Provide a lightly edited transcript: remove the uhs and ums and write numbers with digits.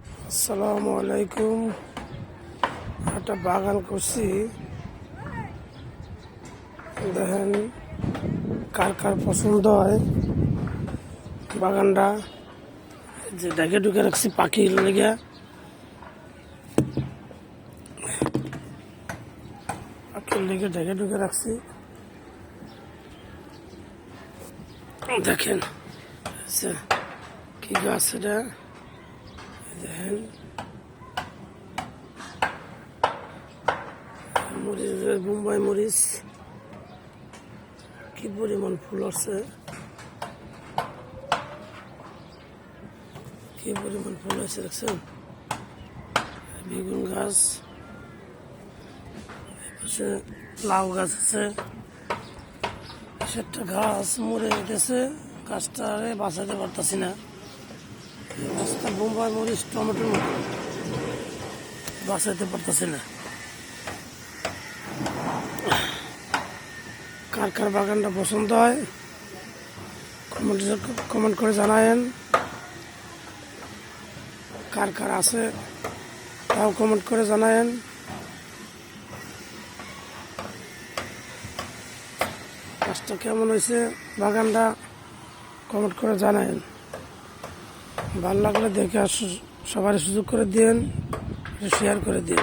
আসসালামু আলাইকুম। একটা বাগান করছি, দেখেন কার কার পছন্দ হয় বাগানটা। যে ঢেকে ঢুকে রাখছি পাখির লেগে, ঢেকে ঢুকে রাখছি। দেখেন কি গাছ এটা, দেখেন মরিচ, বোম্বাই মরিচ, কি পরিমাণ ফুল আছে, কি পরিমাণ ফুল আছে দেখছেন। বেগুন গাছ, লাউ গাছ আছে, একটা গাছ মরে গেছে, গাছটারে বাঁচাতে পারতাছি না। গাছটা বোম্বাই মরিচ টমেটোর মতো, বাঁচাতে পারতাছি না। কার কার বাগানটা পছন্দ হয় কমেন্ট করে জানায়েন। কার কার আছে তাও কমেন্ট করে জানায়েন। গাছটা কেমন হয়েছে, বাগানটা কমেন্ট করে জানায়েন। ভালো লাগলে দেখে সবার সুযোগ করে দিন, শেয়ার করে দিন।